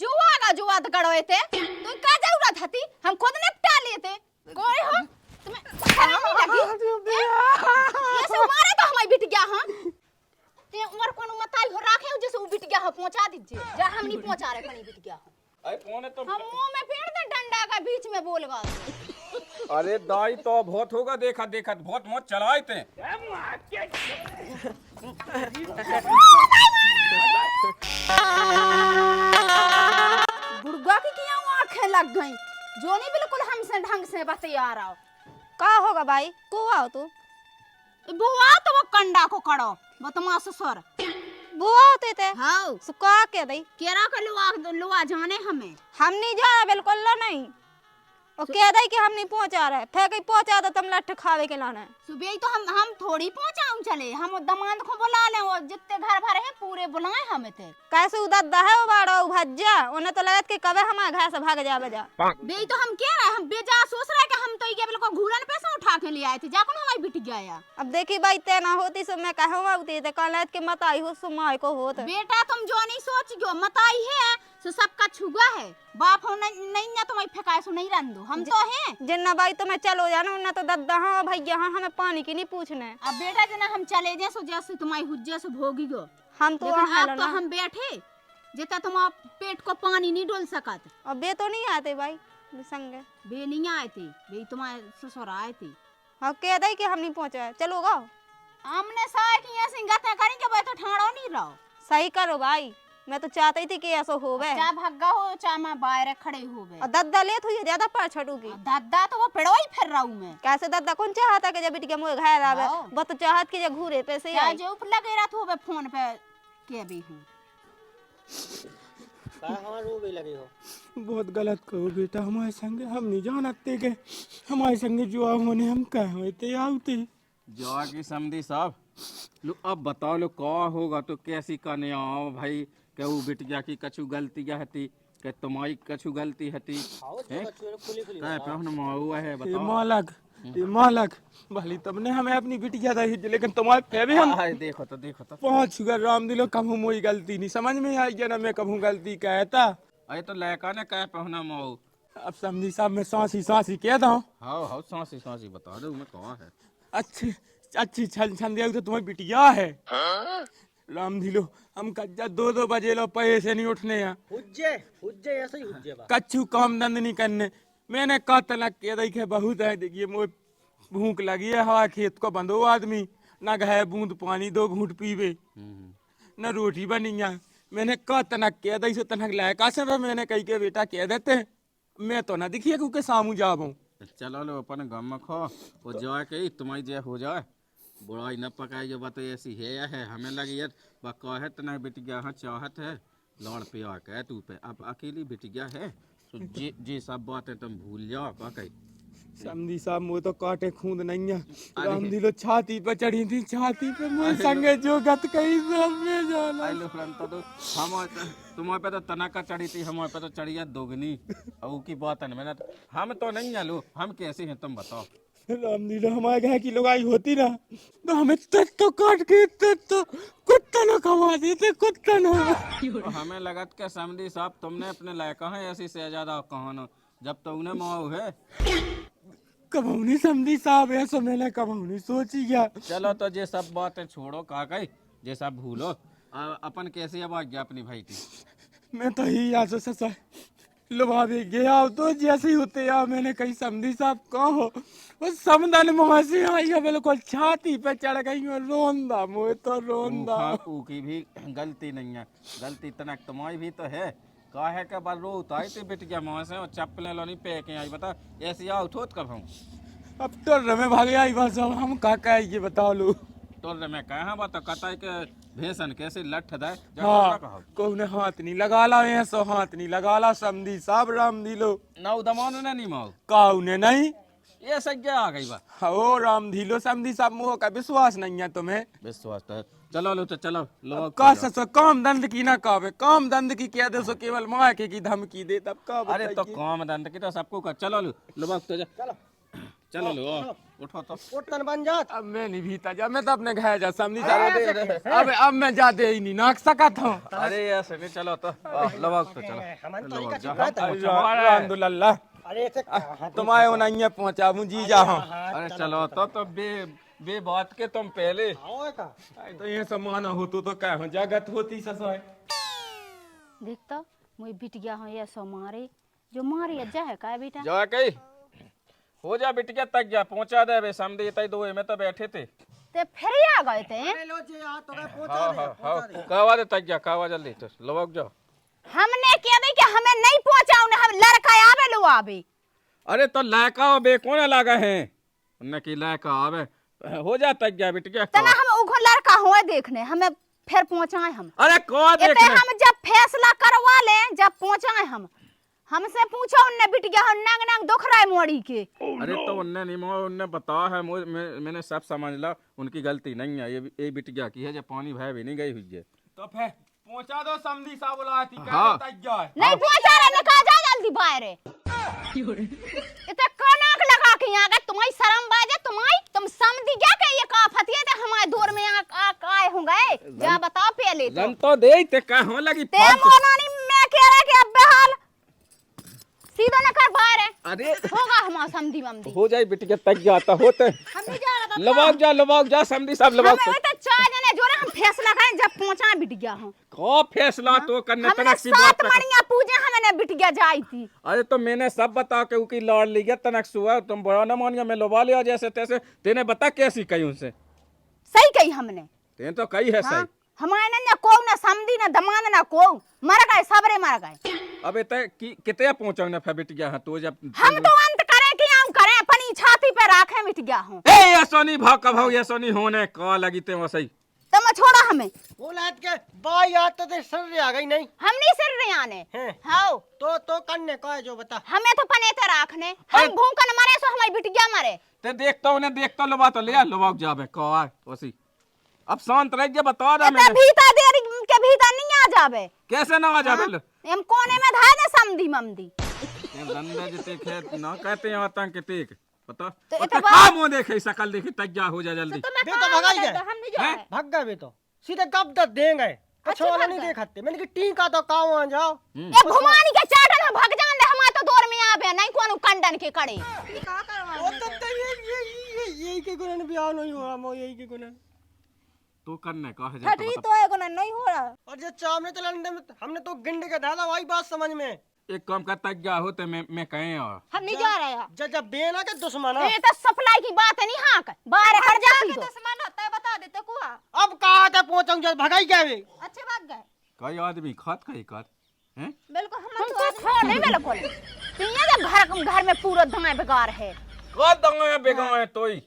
जुआ तो कड़ोए थे तुम का जरूरत थी हम खुद निपटा लिए थे कोई हो तुम्हें शर्म नहीं लगी ये से मारे तो हमारी बिटिया हां ते उमर कोनो मताई हो राखे जैसे वो बिटिया हो पहुंचा दीजिए जा हम नहीं पहुंचा रहे कनी बिटिया अरे कौन है तो हम मुंह में फेर दे डंडा का बीच में बोलगा अरे दाई तो बहुत होगा देखा देखा बहुत मौत चलाए थे बुढ़गा की किया आंखें लग गई जो नहीं बिल्कुल हमसे ढंग से बतिया रहा का होगा भाई को आओ तू बुआ तो वो कंडा को कड़ो वो तो ससुर बुआ होते थे हां सुका के दई केरा का लुआ जाने हमें हम नहीं जाना बिल्कुल नहीं और कह दई कि हम नहीं पहुंचा रहे फिर कहीं पहुंचा दो तुम लठ खावे के लाना सुबह तो हम थोड़ी पहुंचाऊं चले हम दमाद को बुला ले और जितने घर भर है पूरे बुलाए हमें थे कैसे उदद्दा है वो बाड़ा भज्जा उन्हें तो लगत कि कबे हमारे घर से भाग जा बजा बे तो हम कह रहे हम बेजा सोच रहे कि हम तो ये बिल्कुल घूरन पैसा उठा के ले आए थे जाकर हमारी बिट गया अब देखी भाई ते ना होती सो मैं कहूं होती ते कल के मत आई हो सुमाई को होत बेटा तुम जो नहीं सोच गयो मत आई है सो सबका छुगा है बाप हो नहीं ना तुम्हें फेंकाए सो नहीं रन दो हम तो हैं जिन्ना भाई तुम्हें चलो जाना उन्ना तो दद्दा हां भैया हां हमें पानी की नहीं पूछना है अब बेटा जना हम चले जाए सो जैसे तुम्हारी हुज्जे से भोगी गो हम तो आप तो हम बैठे जेता तुम पेट को पानी नहीं डोल सकत अब बे तो नहीं आते भाई संग बे नहीं आए थे बे तुम्हारे ससुर आए थे हाँ कह दई कि हम नहीं पहुंचा चलो गाओ हमने साय की ऐसी गते करेंगे भाई तो ठाड़ो नहीं रहो सही करो भाई मैं तो चाहती थी कि ऐसा होवे चा भग्गा हो चा मैं बाहर खड़े होवे और दद्दा ले थी ज्यादा पर छटूगी दादा तो वो पेड़ो ही फिर रहा हूं मैं कैसे दद्दा कौन चाहता कि जब बिटिया मुझे घर आवे वो तो चाहत कि जब घूरे पे से आई जो ऊपर लगे रहा तो फोन पे के भी हूं का हमार रो भी लगे हो बहुत गलत कहो बेटा हमारे संग हम नहीं जानते के हमारे संग जो होने हम कह होते आउते जो की समझी साहब लो अब बताओ लो का होगा तो कैसी करने आओ भाई के वो बिटिया की कछु गलती हती के तुम्हारी कछु गलती हती है काय पहन माऊ है बताओ ये मालक भली तुमने हमें अपनी बिटिया दी लेकिन तुम्हारे पे भी हम देखो तो 5 शुगर राम दिलो कभू मोई गलती नहीं समझ में आई जना मैं कभू गलती कहता अरे तो लड़का ने कह पहना माऊ अब समझी साहब मैं सांसी कह दो हाँ सांसी बता दो मैं कहाँ है अच्छी छन दिया तो तुम्हारी बिटिया है राम दिलो हम कज्जा 2 बजे लो पैसे नहीं उठने हैं हुज्जे ऐसे ही हुज्जे बा कच्छु काम धंध नहीं करने मैंने कहा तलाक के देखे बहुत है देखिए मुझे भूख लगी है हवा खेत को बंदो आदमी ना गए बूंद पानी 2 घूंट पीवे न रोटी बनी है मैंने कहा तनक कह दी सो तनक लायका से मैंने कही के बेटा कह देते मैं तो ना दिखिए क्योंकि सामू जाबू चलो लो अपन गम में खो वो जाए के तुम्हारी जय हो जाए बुराई न पकाई जो बात ऐसी है हमें लगी यार बका है तना बिटिया हाँ चाहत है लौड़ पे आ के तू पे अब अकेली बिटिया है तो जे सब बातें तुम भूल जाओ का कही समझी साहब मुझे तो काटे खूंद नहीं है राम दिलो छाती पे चढ़ी थी छाती पे मुझे संगे जो गत कही सब में जाना आई लो फ्रेंड तो हम तुम्हारे पे तो तना का चढ़ी थी हमारे पे तो चढ़ी है दोगुनी और की बात है मैंने हम तो नहीं आलू हम कैसे हैं तुम बताओ राम दिलो हमारे घर की लुगाई होती ना तो हमें तो काट के तो कुत्ता ना खवा देते कुत्ता ना हमें लगत के समझी साहब तुमने अपने लायका है ऐसी शहजादा कहानो जब तो उन्हें माओ है कबूनी समझी साहब ऐसा मैंने कबूनी सोची क्या चलो तो ये सब बातें छोड़ो का गई ये सब भूलो अपन कैसे अब आ गया अपनी भाई की मैं तो ही यहाँ से ससा लुभा भी गया तो जैसे ही होते यार मैंने कहीं समझी साहब कहो बस समदन मुझसे आई है बिल्कुल छाती पे चढ़ गई और रोंदा मुझे तो रोंदा की भी गलती नहीं है गलती तनक तुम्हारी भी तो है काहे के बार रो उताई थी बिटिया मुँह से और चप्पलें लो नहीं पे के आई बता ऐसी आओ उठोत कब हूँ अब तो रमे भागे आई बस अब हम काका ये बताओ लो तो मैं कहा बात कताई के भेसन कैसे लठ दे हाँ कोने हाथ नहीं लगा ला ऐसो हाथ नहीं लगा ला समझी साहब राम दिलो ना दमान ने नहीं माओ काउने नहीं ये सज्जा आ गई बा ओ राम दिलो समझी साहब मुँह का विश्वास नहीं है तुम्हें विश्वास तो चलो लो तो चलो लो का सो काम दंड की ना कावे काम दंड की कह दे सो केवल माँ के की धमकी दे तब का अरे तो काम दंड की तो सबको कर चलो लो लो तो चलो चलो लो उठो तो उठन बन जात। अब मैं नहीं भीता जा, मैं तो अपने घर जा समझी जा। अब मैं जाते ही नहीं नाक सकत हूँ। अरे ऐसे नहीं चलो तो लवाओ तो चलो हमन तो इनका जा। शिकायत है। अल्हम्दुलिल्लाह अरे ऐसे कहाँ तुम आए हो नहीं पहुँचाऊँ जी जा हूँ। अरे चलो तो बे बात के तुम पहले आओ का तो ये समान हो तो क्या हो जगत होती ससुर। देखता मुझे बिट गया हूँ ये सो मारे जो मारे अज्जा है का बेटा जा कही हो जा बिटिया तक जा पहुंचा दे बे समझे तई दो में तो बैठे थे। ते फिर ही आ गए थे अरे लो जे आ तो पहुंचा हाँ दे हाँ पहुंचा हाँ दे। कहवा दे तक जा कहवा जल्दी तो लवक जाओ। हमने क्या नहीं कि हमें नहीं पहुंचाऊ ने हम लड़का आवे लो आवे अरे तो लायका बे कौन लागा है उन्ने की लायका आवे हो जा तक जा बिटिया तना हम उघो लड़का हुए देखने हमें फिर पहुंचाए हम अरे को इते देखने हम जब फैसला करवा ले जब पहुंचाए हम हमसे पूछो उनने बिट गया हम नंग नंग दुख रहा है मोड़ी के अरे तो उनने नहीं मो उनने बताया है मैंने सब समझ ला उनकी गलती नहीं है ये बिटिया की है जब पानी भय भी नहीं गई हुई है तो फिर पहुँचा दो समझी सा बुलाती हाँ। तक जाए। नहीं पहुंचा रहे निकाल जा जल्दी बाहर इते कनक लगा के यहाँ गए तुम्हारी शर्म बाजे तुम समझी क्या कि ये का फतिये थे हमारे दौर में आए होंगे जा बताओ पहले रन तो दे ते कहाँ लगी ते मोनानी मैं कह रहा कि अब बेहाल सीधा न कर बाहर है अरे होगा हमारा समधी ममदी हो जाए बिटिया तक जाता होते हम नहीं जा रहा था लवाक जा समझी सब लवाक हमें तो चार जने जो हम फैसला करें जब पहुंचा बिट गया हूं को फैसला तो करने हमने तनक सी 7 बात मणियां पूजे हमने बिट गया जाई थी अरे तो मैंने सब बता के उकी लौट ली गया तनक सुआ तुम बड़ा न मान गया मैं लोबा लिया जैसे तैसे तेने बता कैसी कही उनसे सही कही हमने तेने तो कही है सही हमारे न को न समधी न दमान न को मर गए सबरे मर गए अबे ते किते पहुंचा न फिर बिट गया हां तो जब हम तो अंत करें कि हम करें अपनी छाती पे रखे बिट गया हूं ए ये सोनी भाग का भाग ये सोनी होने का लगी ते वसई तुम छोड़ा हमें वो लात के बाई आत तो सर आ गई नहीं हम नहीं सिर रे आने हैं। हाओ तो करने का है जो बता। हमें तो पनेते रखने हम भूखन मरे सो हमारी बिट गया मरे ते देखता लोबा तो ले लोबा जाबे का वसी अब शांत रह जा बता रहा इतना मैंने भीतर देर के भीतर नहीं आ जावे कैसे ना आ जाबे हम कोने में धाय ना समधी ममदी ये गंदे जते खेत ना कहते हैं आतंक के टेक पता तो पता इतना का मुंह देखे शकल देखे तक जा हो जा जल्दी तुम्हें बे तो भगाई गए। हम नहीं जा रहे भाग गए बे तो सीधे गप दत देंगे अच्छा वाला नहीं देखते मैंने कि टीका तो काव आ जाओ। ये घुमानी के चाटन में भग जान दे हमारे तो दौर में आवे नहीं कोनो कंडन के कड़े ओ तो ये के गुण ब्याह नहीं हो रहा मो यही के गुण तो करने का है छठी जब तो एगो नहीं हो रहा और जो चावने तो लंदे में हमने तो गिंडे के डाला वही बात समझ में। एक काम करता क्या होते मैं कहें और हम नहीं जा रहे हैं जब बेना के दुश्मन ये तो सप्लाई की बात है नहीं हाँ कर बाहर हट जाती तो दुश्मन होता है बता देते कुआ अब कहा था पहुंचूं जब भगाई गए वे। अच्छे भाग गए कई आदमी खात कई कर हैं बिल्कुल हम तुमको खो नहीं बिल्कुल तो ये जो घर में पूरा दाएं बेकार है का दंगा बेगाए तोई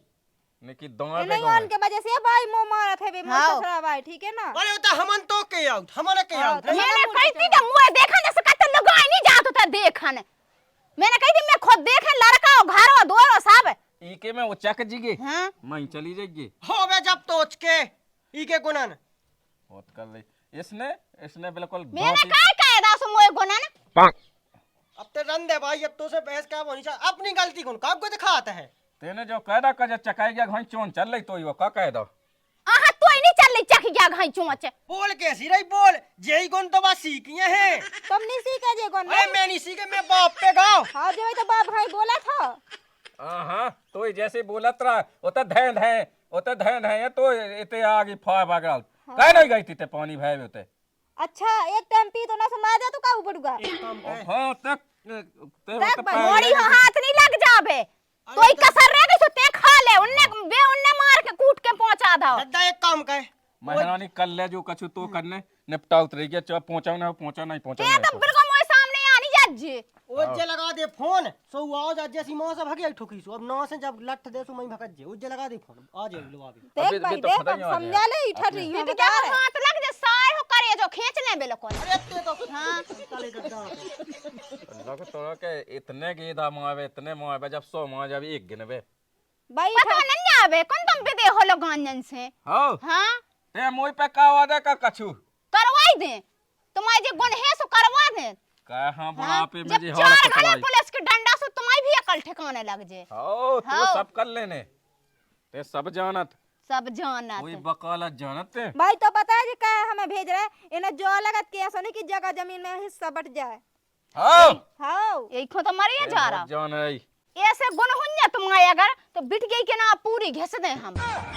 नेकी दंगा नहीं बेगाए उनके वजह से भाई मुंह मारा थे बे हाँ। ससुरा भाई ठीक है ना अरे तो हमन तो के आउट हमारे के हाँ, आउट तो मैंने कही थी कि मुंह देखा जैसे कहते लगाई नहीं जात था देखन मैंने कही थी मैं खुद देखे लड़का और घर और दोर और सब इके में वो चक जीगे हां मैं चली जाएगी हो बे जब तोच के ई के गुणन बहुत कर ले इसने बिल्कुल मैंने कहा दास मोए गुनन अब ते रन दे भाई अब तो से बहस क्या होनी चाहिए अपनी गलती कौन का को दिखाता है। तेने जो कहदा का चकाई गया घई चोन चल रही तो यो का कह दो आहा तोई नहीं चल चख गया घई चोंच बोल कैसी रही बोल जेई गुण तो बस सीखिए हैं। तुम नहीं सीखे जे कौन अरे मैं नहीं सीखे मैं बाप पे गाओ। हाँ जो तो बाप भाई बोला था हां तो जैसे बोलत रहा ओता धैन है तो इते आगे फा बगल कह नहीं गई थी ते पानी भाई होते अच्छा एक टाइम पी तो ना समाज जा तो का पड़ूगा हां तक देख भाई, मोड़ी हो हाथ नहीं लग जावे तोई कसर रह गई तो ते खा ले उनने मार के कूट के पहुंचा दो दादा एक काम कर महारानी कल ले जो कछु तो करने निपटा उतरी गया चाहे पहुंचा नहीं ते तो बिल्कुल मोए सामने आनी जज ओजे लगा दे फोन सो आओ जा जैसी मौत से भागी ठोकी सो अब नौ से जब लठ दे सो मैं भगत जे ओजे लगा दे फोन आ जाए लो अभी देख भाई तो देख पता ही आ समझा ले इठा रही ये है तो क्या हाथ लग जा साए हो करे जो खींच ले बिल्कुल अरे ते तो हां काले गद्दा लग तो के इतने गेदा मावे इतने मावे जब 100 मावे जब एक गिनबे भाई पता नहीं आवे कौन तुम पे दे हो लो गांजन से हो हां ते मोई पे का वादा का कछु करवाई दे तुम्हारे जो गुण है सो करवा दे का हां बुढ़ापे में जब जी चार हाल घड़ा कटवाई पुलिस के डंडा से तुम्हारी भी अक्ल ठिकाने लग जे। आओ तू हाँ। सब कर लेने ते सब जानत सब जानत। कोई बकाला जानत है भाई तो पता है जी क्या है, हमें भेज रहे हैं इन्हें जो लगत के ऐसा नहीं कि जगह जमीन में हिस्सा बट जाए। आओ हाँ यही खो तो मरिए जा रहा। जान आई ऐसे गुण हुन्या तुम आए अगर तो बिट गई के ना पूरी घिस दे हम।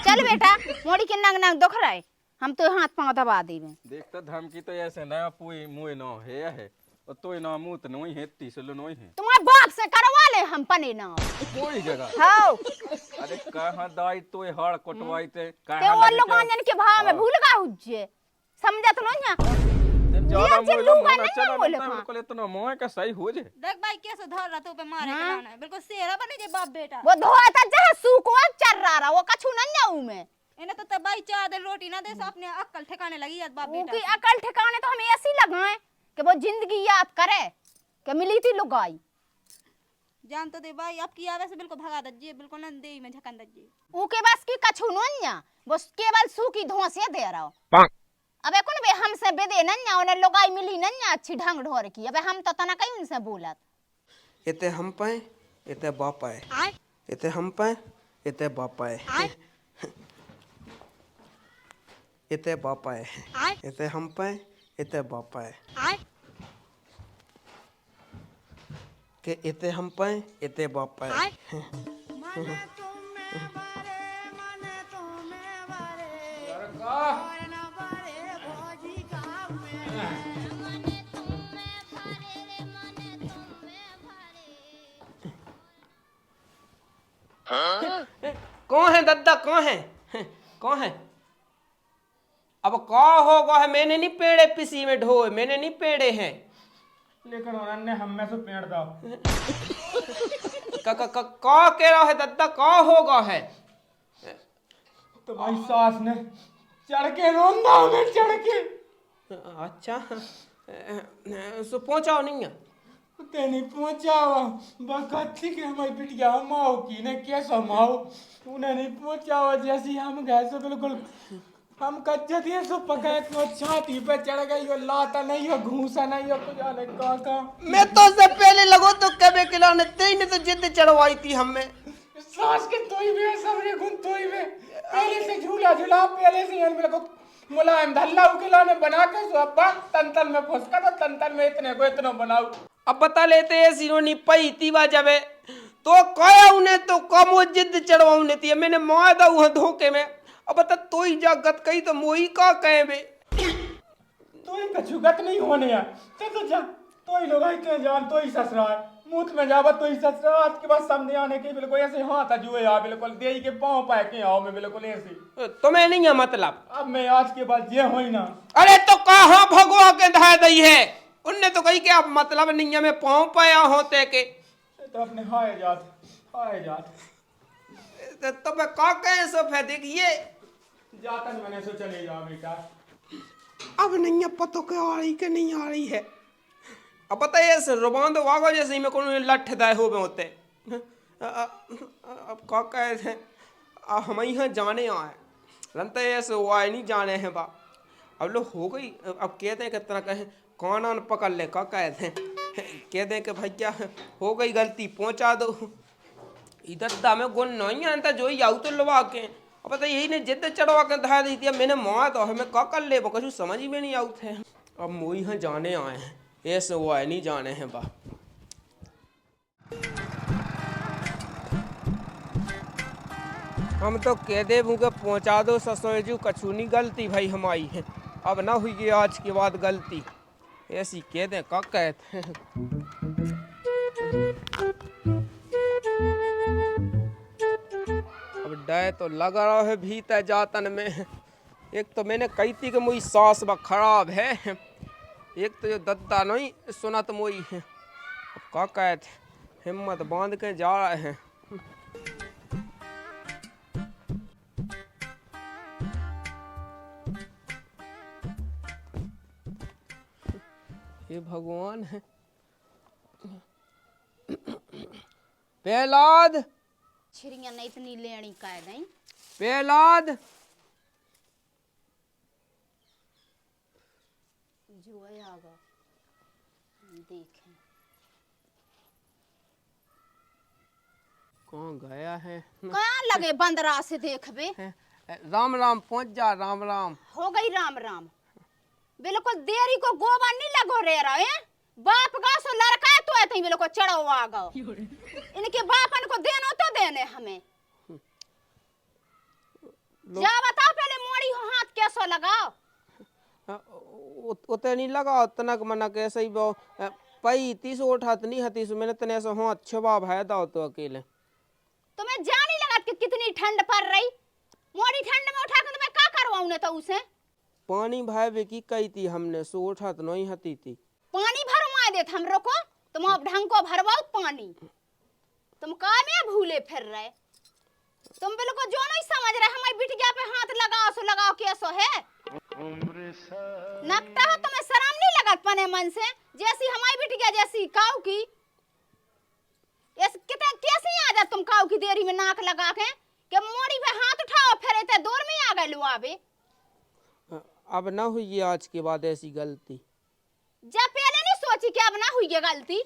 चल बेटा मोड़ी के नंग नंग दुख रहा है, हम तो हाथ पांव दबा देवे। देखता धमकी तो ऐसे ना पुई मुए न है और तो ना मुंह तो नहीं है तीसलो नहीं है तुम्हारे बाप से करवा ले हम पने ना। कोई जगह हाँ अरे कहाँ दाई तो हड़ कटवाई ते ते कहाँ और लगे लोग क्या? आंजन के भाव में हाँ। भूल गा हुज्जे समझत नो ना। जब ज्यादा ये मोह लूगा मोह नहीं चला मोले लगता है का। बिल्कुल इतना मोह का सही हो जाए देख भाई कैसे धर रहा तू पे मारे के लाना है, बिल्कुल शेरा बने जे बाप बेटा। वो धोता जहाँ सूको चर रहा वो कछु न जाऊं मैं। इन्हें तो भाई 4 दिन रोटी ना दे सो अपने अक्ल ठिकाने लगी है बाप बेटा उनकी अकल ठिकाने तो हमें ऐसी लगाए कि वो जिंदगी याद करे कि मिली थी लुगाई। जान तो दे भाई अब की आवे से बिल्कुल भगा दजिए, बिल्कुल न दे में झकन दजिए। उके बस की कछु न वो केवल सूखी धोसे दे रहा। अबे कौन बे हमसे बेदे नन्या उन्हें लुगाई मिली नन्या अच्छी ढंग ढोर की। अबे हम तो तना कहीं उनसे बोलत इते हम पाए इते बाप आए इते हम पाए इते बाप आए इते बाप आए इते हम पाए इते बाप आए के इते हम पाए इते बाप आए कौन है दद्दा कौन है कौन है अब कौ होगा है मैंने नहीं पेड़े पिसी में ढोए मैंने नहीं पेड़े हैं लेकिन उन्होंने हमें से पेड़ दो कौ कह रहा है दद्दा कौ होगा है तो भाई सास ने चढ़ के रोंदा में चढ़ के अच्छा सो पहुंचाओ नहीं है ते नहीं पहुंचावा बकत्ती के हमारी बिटिया माओ की ने कैसा माओ उन्हें नहीं पहुंचावा जैसी हम गए सो बिल्कुल हम कच्चे थे सो पकाए तो छाती पे चढ़ गई हो लाता नहीं हो घूसा नहीं हो कुछ जाने का मैं तो उससे पहले लगो तो कबे खिलाने तेने तो जिद चढ़वाई थी हमें सास के तोई में सबरे गुन तोई में पहले से झूला झूला पहले से यार मेरे को मुलायम धल्ला उकेलाने बना के सो अब्बा तंतन में फुसका तो तंतन में इतने को इतना बनाऊ अब बता लेते हैं सिरोनी पई तीवा जबे तो कया उन्हें तो कम वो जिद चढ़वाउने थी मैंने मार दा हुआ धोखे में अब बता तो ही जागत कही तो मोही का कहे बे तो ही कछु गत नहीं होने यार तो जा तो ही लोग के जान तो ही ससुराल मुंह में जावा तो ही ससुराल के बाद सामने आने के बिल्कुल ऐसे हाथ जुए आ बिल्कुल देई के पांव पाए के आओ मैं बिल्कुल ऐसे तुम्हें नहीं है मतलब अब मैं आज के बाद जे होई ना अरे तो कहाँ भगवा के धा दई है उनने तो कही कि अब मतलब नहीं है मैं पाँव पाया होते के तो अपने हाय जात तो मैं का कहे सब है देखिए जातन मैंने सो चले जाओ बेटा अब नहीं है पतो के आ रही के नहीं आ रही है अब बताइए सर रुबान तो वागो जैसे ही मैं कौन लठ दाए हो में होते अब का कहे थे हम यहाँ जाने आए रंते ऐसे वो आए नहीं जाने हैं बा अब लोग हो गई अब कहते हैं कितना कहें कौन आन पकड़ ले का कहते हैं कह दें कि भैया हो गई गलती पहुंचा दो इधर दामे गुण नहीं आता जो ही आऊ तो लवा के अब पता यही ने जिद चढ़वा के धा दी थी मैंने मार तो हमें का कर ले कछु समझ में नहीं आऊ थे अब मोई यहाँ जाने आए हैं ऐसे वो आए नहीं जाने हैं बा हम तो कह दे के पहुंचा दो ससुर जी कछु नहीं गलती भाई हमारी है अब ना हुई है आज के बाद गलती ऐसी कह दें का कहते अब डर तो लगा रहा है भीतर जातन में एक तो मैंने कही थी कि मोई सास बा खराब है एक तो जो दद्दा नहीं सुना तो मोई है अब का कहते हिम्मत बांध के जा रहे हैं हे भगवान है पेलाद छिरिया नहीं इतनी लेनी कह दई पेलाद जो आगा देखें कौन गया है? कहाँ लगे बंदरा से देखबे। राम राम, पहुंच जा। राम राम। हो गई राम राम। बिल्कुल देरी को गोबर नहीं लगो रे रहे बाप का सो लड़का है तो ऐसे बिल्कुल चढ़ो आ गो। इनके बापन को देनो तो देने हमें। जा बताओ पहले मोड़ी हो हाथ कैसो लगाओ। उते नहीं लगा तनक मनक ऐसे ही वो पई 30 उठात नहीं हतीस मैंने तने ऐसा हाथ छबा भाई दाओ तो अकेले। तुम्हें जान ही लगा कि कितनी ठंड पड़ रही। मोड़ी ठंड में उठा के तुम्हें क्या करवाऊं ने तो उसे पानी भाई वे की कही थी हमने सो उठात नहीं हती थी। पानी भरवा देत हमरो को तुम अब ढंग को भरवाओ पानी। तुम का में भूले फिर रहे। तुम बिल्कुल जो नहीं समझ रहे हमारी बिटिया पे हाथ लगाओ सो लगाओ कैसो है। नकता हो तुम्हें शर्म नहीं लगत पने मन से जैसी हमारी बिटिया जैसी काऊ की कितने कैसे आ जा तुम काऊ की देरी में नाक लगा के मोड़ी पे हाथ उठाओ फिर इतने दूर में आ गए लुआबे। अब ना हुई आज के बाद ऐसी गलती। जब पहले नहीं सोची कि अब ना हुई ये गलती।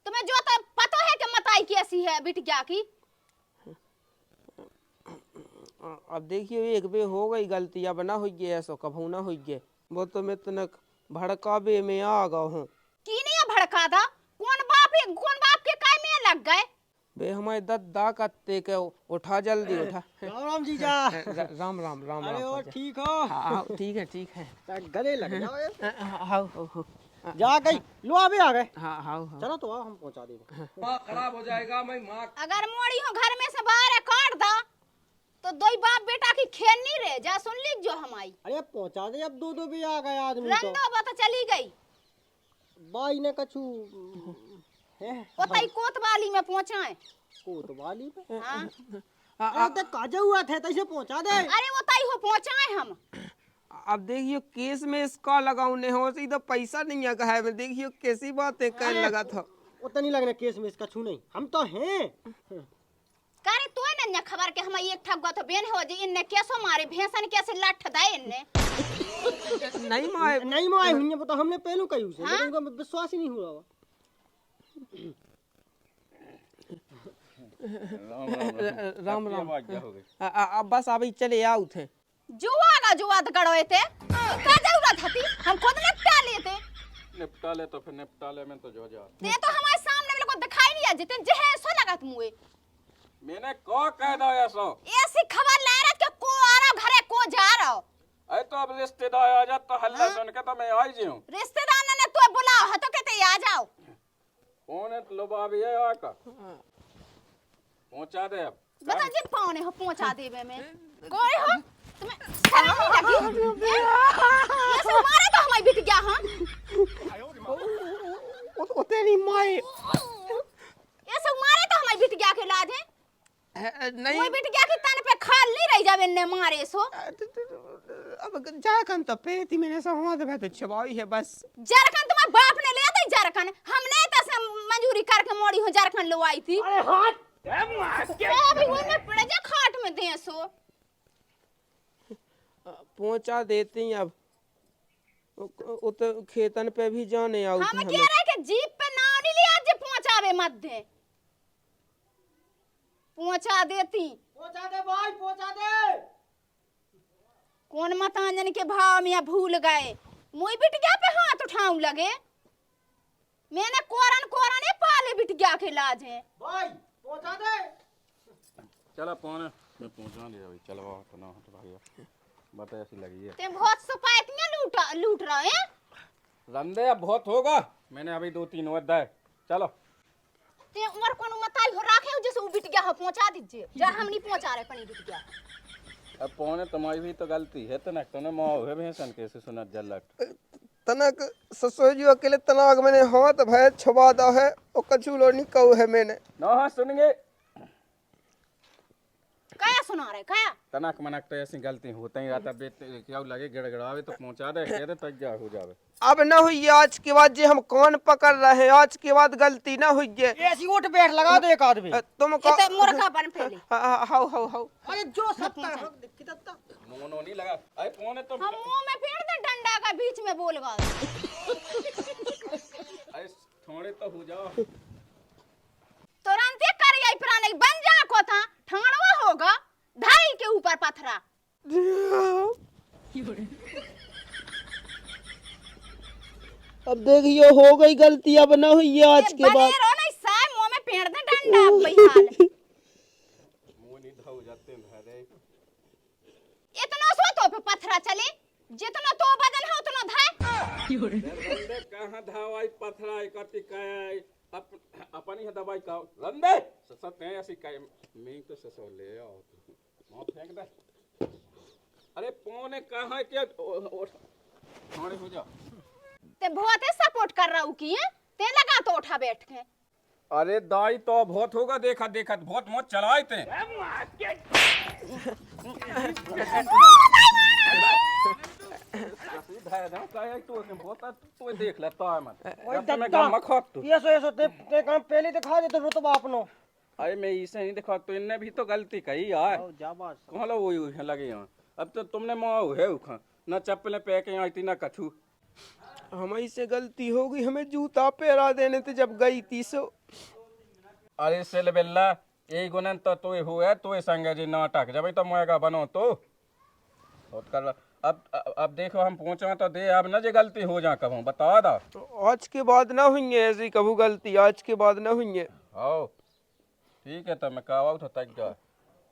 तुम्हें जो तो पता है कि मताई कैसी है बिटिया की। अब देखिए एक बे हो गई गलती अब ना हुई ऐसा कभू ना हुई। वो तो मैं तनक भड़कावे में आ गया हूँ। की नहीं भड़का था कौन बाप के काय में लग गए। बे हमारे दद्दा कत्ते के उठा जल्दी उठा। राम राम जीजा। राम राम राम अरे राम। ओ ठीक हो? हाँ ठीक है। गले लग जाओ। हाँ जा गई लो अभी आ गए। हाँ चलो तो आओ हम पहुंचा देंगे। खराब हो जाएगा मैं माँ। अगर मोड़ी हो घर में से बाहर काट दा तो दो बाप बेटा की खेल नहीं रहे। जा सुन लीज जो हमारी। अरे पहुंचा दे अब दो भी आ गए आदमी तो। रंदो बता चली गई। बाई ने कछु पताई कोतवाली में पहुंचाए। कोतवाली पे। हाँ। अरे तो काजा हुआ थे तैसे पहुंचा दे। अरे वो ताई हो पहुंचाए हम। अब देखिए केस में इसका लगाउने हो सीधा पैसा नहीं है कहा है। देखिए कैसी बात है कहने लगा था। उतना नहीं लगना केस में इसका छू नहीं हम तो हैं। करे तो न खबर के हम एक ठग तो बेन हो जी इनने कैसो मारे भैंसन कैसे लठ दे इनने। नहीं माए हुई है तो हमने पहलू कही उसे लेकिन उनका विश्वास ही नहीं हुआ। राम अब बस अभी चले आओ थे। जुआत गड़ोए थे का जरूरत थी हम खुद निपटा लेते। निपटा ले तो फिर निपटा ले में तो जो जा ते तो हमारे सामने मेरे को दिखाई नहीं जितने जहे सो लगत मुए। मैंने को कह दो ऐसो ऐसी खबर ला रहा कि को आ रहा घरे को जा रहा। अरे तो अब रिश्तेदार आ जा तो हल्ला सुन के तो मैं आई जी हूँ। रिश्तेदार ने तो बुलाओ है तो कहते आ जाओ। कौन है लोबा भी है आका पहुंचा दे अब। बता जी पौने हो पहुंचा देवे में कोई हो तुम्हें शर्म नहीं लगी। ये सब मारे तो हमारी बिट गया। हां तेरी माए ये सब मारे तो हमारी बिट गया के लाज है। नहीं कोई बिट गया के तन पे खाल नहीं रह जावे ने मारे सो। अब जाकन तो पेती मैंने सब हाथ में तो छबाई है बस। जरखन तुम्हारे बाप ने ले दी जरखन हमने तो से मंजूरी करके मोड़ी हो जरखन लवाई थी। अरे हाथ अभी वो में पड़ जा खाट में दे सो। पहुंचा देती अब उत खेतन पे भी जाने आओ। हम कह रहे कि जीप पे नाव नहीं लिया जे पहुंचावे मत दे। पहुंचा देती पहुंचा दे भाई पहुंचा दे। कौन मतांजन के भाव में भूल गए। मुई बिटिया पे हाथ उठाऊं लगे। मैंने कोरन पाले बिटिया के लाज है। भाई पहुंचा दे। चलो पौने मैं पहुंचा दिया भाई। चलो अपना हट भाई बता ऐसी लगी है। ते बहुत सुपायतियां लूट रहे हैं। रंदे अब बहुत होगा। मैंने अभी 2-3 और दे। चलो ते उमर कोन मताई हो राखे जैसे वो बिटिया हो पहुंचा दीजिए। जा हम नहीं पहुंचा रहे पनी बिटिया। अब पौने तुम्हारी भी तो गलती है तनक तूने मोह है भैंसन कैसे सुना जलट तनक ससुर अकेले तनाग मैंने हाथ भय छुबा दा है और कछुलो नहीं कहू है मैंने। ना हाँ सुनेंगे कया सुना रहे कया तनक मनक तो ऐसी गलती होता ही रहता। बेटे क्या लगे गड़गड़ावे तो पहुंचा दे कह दे तक जा हो जावे। अब ना हुई आज के बाद जे हम कौन पकड़ रहे हैं आज के बाद गलती ना हुई है। ऐसी उठ बैठ लगा दे एक आदमी। तुम इते मुर्गा बन फैले। हाउ अरे जो सत्ता है कितना नो नहीं लगा। अरे पौने तो हम मुंह में फेर दे डंडा का बीच में बोल गए। अरे थोड़े तो हो जाओ। तुरंत ही कर आई पुराने देखियो हो गई गलती, अब ना हुई है आज के बाद। बने रहो ना साय मुंह में पेड़ दे डंडा बहिहाल। इतना सो तो पे पथरा चले, जितना तो बदन है उतना धाय। कहाँ धावाई पथराई कति काय अपनी है दवाई का रंदे सत है ऐसी काय मैं तो ससो ले आओ मौत फेंक दे। अरे पौने कहाँ है क्या थोड़े हो जा ते बहुत सपोर्ट कर रहा हूँ की है ते लगा तो उठा बैठ के। अरे दाई तो बहुत होगा देखा देखा बहुत मौत चलाए थे। तू देख लेता है मत ये ते काम पहले दिखा दे तो रुतबा अपनो। अरे मैं इसे नहीं दिखा तो इनने भी तो गलती कही यार कहाँ लो वही लगे यहाँ। अब तो तुमने माँ है उखा न चप्पलें पे के आई थी ना कछू। हमारी से गलती हो गई, हमें जूता पहरा देने थे जब गई थी सो। अरे सेल बेल्ला यही गुनन तो तोय हुए तोय संग जी नाटक जब तो मोएगा बनो तो बहुत कर। अब देखो हम पहुंचा तो दे अब न जे गलती हो जा कब बता दा। आज के बाद ना हुई है ऐसी कबू गलती, आज के बाद ना हुई है। आओ ठीक है तो मैं कहवा तो तक जा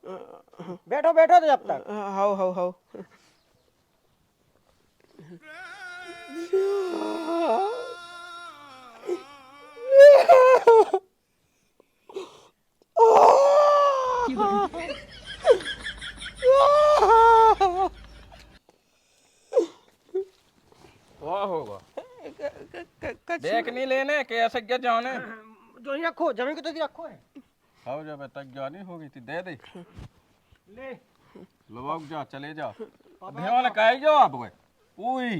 बैठो बैठो तो जब तक। हाउ हाउ हाउ वाह होगा देख नहीं लेने कैसे क्या जाने जो ही रखो जमीन को तो रखो है। आओ जब तक जानी होगी थी दे दे ले लोग जा चले जा ध्यान कह जाओ अब वे पूरी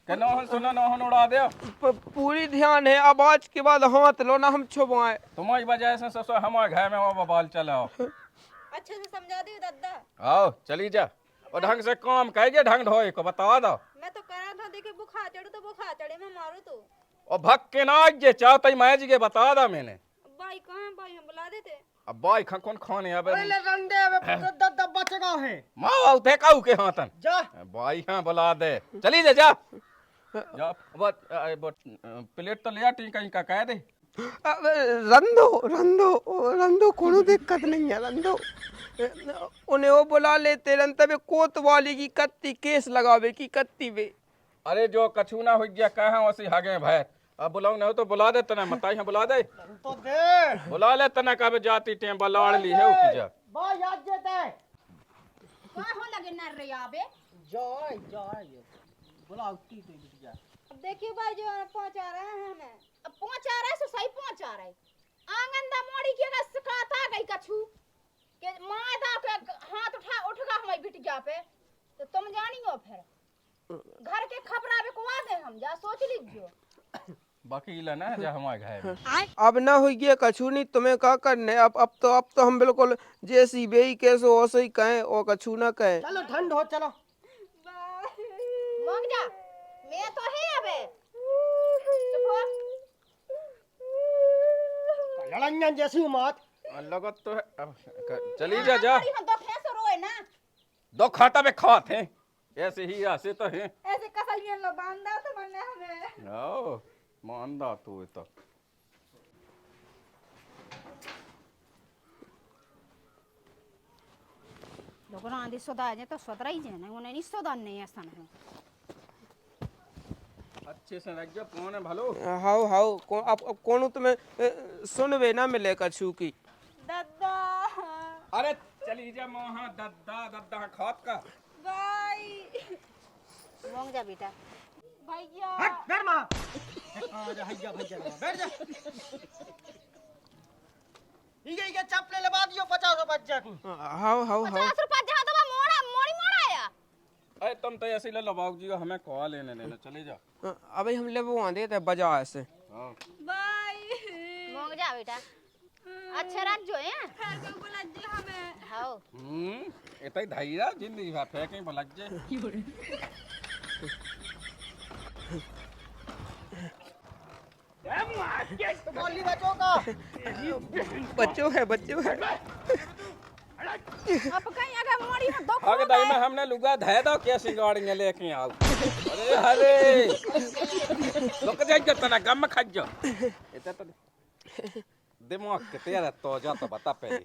के नौहन सुना नौहन उड़ा दे। पूरी ध्यान है, अब आज के बाद हाथ लो ना हम छुपाए। तुम्हारी वजह से ससुर हमारे घर में वो बबाल चलाओ। अच्छे से समझा दी दादा। आओ चली जा और ढंग से काम कहिए ढंग ढोए को बता दो। मैं तो करा था देखे बुखार चढ़ू तो बुखार चढ़े मैं मारू तो। और भग के ना जे चाहते मैं जी के बता दा मैंने। भाई कहाँ भाई हम बुला देते। अब भाई कौन खाने अब अरे ले रंडे अब दद बचगा है। माँ उठे काऊ के हाथन जा भाई हाँ बुला दे चली जा जा जा बट प्लेट तो लिया टी कहीं का कह दे। रंदो रंदो रंदो कोनो दिक्कत नहीं है रंदो। उन्हें वो बुला लेते रंता बे कोत वाली की कत्ती केस लगावे की कत्ती बे। अरे जो कछू ना हो गया कहाँ वैसे हागे भाई अब बुलाऊ ना हो तो बुला दे तना मताई हाँ बुला दे तो दे बुला ले तना कब जाती टेम बलाड़ ली है उकी जा बा याद देते कहाँ हो लगे नर रे आबे। जाए जाए बुलाओ की तो बिट जा। अब देखिए भाई जो पहुंचा रहे हैं हमें। अब पहुंचा रहा है सो सही पहुंचा रहा है। आंगन दा मोड़ी के का सिखाता गई कछु के मां दा के हाथ उठगा हमारी बिटिया पे तो तुम जानियो फिर घर के खबरावे को आ दे हम जा सोच लीजियो। बाकी ला ना जा हमारे घर में अब ना हुई गया कछू नहीं तुम्हें क्या करने। अब तो हम बिल्कुल जैसी बेई कैसो वैसे ही कहें और कछू ना कहें। चलो ठंड हो चलो मांग जा मैं तो है अबे चुप हो। लड़ंगन जैसी मत लगत तो है अब चली जा जा हम दो भैंस रोए ना दो खाता में खाते हैं ऐसे ही ऐसे तो है ऐसे कसलियां लो बांधा तो मैंने हमें। आओ मानदा तू तो लोगों आंधी सोदा जे तो सोदरा ही जे ना उन्हें नहीं सोदा नहीं ऐसा है। अच्छे से रख जा कौन है भलो। हाउ हाउ अब कौन तुम्हें सुनवे ना मिले कछू की। दादा अरे चली जा मोहा दद्दा दद्दा खात का भाई मांग जा बेटा भैया हट बैठ मां आ जा हैया भैया बैठ जा। ये चप्पल लगा दियो 50 बच्चा की। हाउ हाउ हाउ 50 रुपया जहां दबा मोड़ा आया। अरे तुम तो ऐसे ले लो बाबू जी हमें कॉल लेने देना चले जा। अबे हम ले वो आंधे थे बजा ऐसे। हां भाई मांग जा बेटा अच्छा रात जो है फिर क्यों बुला दी हमें। हां एतई धैर्य जिंदगी भर फेंके बलक जे तो बोली बच्चों का बच्चों है अब कहीं अगर मोड़ी में दो आगे दाई में हमने लुगा धै दो कैसी गाड़ियां लेके आओ। अरे अरे लोक जाएगा तना गम खा जो इतना तो दिमाग के तेरा तो जा तो बता पहले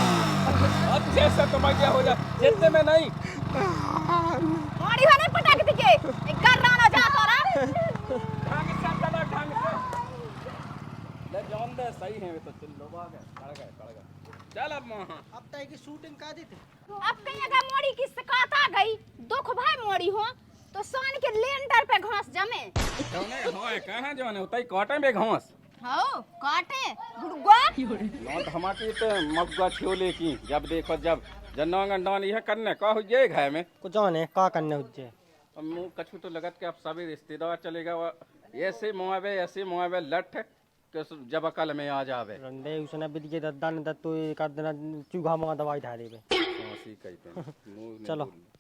अच्छे से तो मैं क्या हो जा जितने में नहीं मोड़ी वाले पटाक दिखे एक कर रहा ना जा तोरा ढंग से चला ढंग से ले जॉन दे सही है तो चिल लोग आ गए कड़ गए चल अब वहां अब तय की शूटिंग का दी थे अब कहीं अगर मोड़ी की शिकायत आ गई दुख भाई मोड़ी हो तो सान के लेंटर पे घास जमे कौने होए कहां जॉन उतई काटे में घास हो काटे गुड़गुआ नॉट हमारी तो मगवा छोले की जब देखो जब जनोंगन डॉन यह करने का हो जाए घर में को जाने का करने हुज्जे अब मुंह कछु तो लगत के अब सभी रिश्तेदार चलेगा ऐसे मुआवे लठ के जब अकल में आ जावे रंदे उसने बिद के दद्दा ने दत्तो कर देना चूहा मां दवाई धारे पे ऐसी कहते हैं मुंह नहीं चलो। बोलना।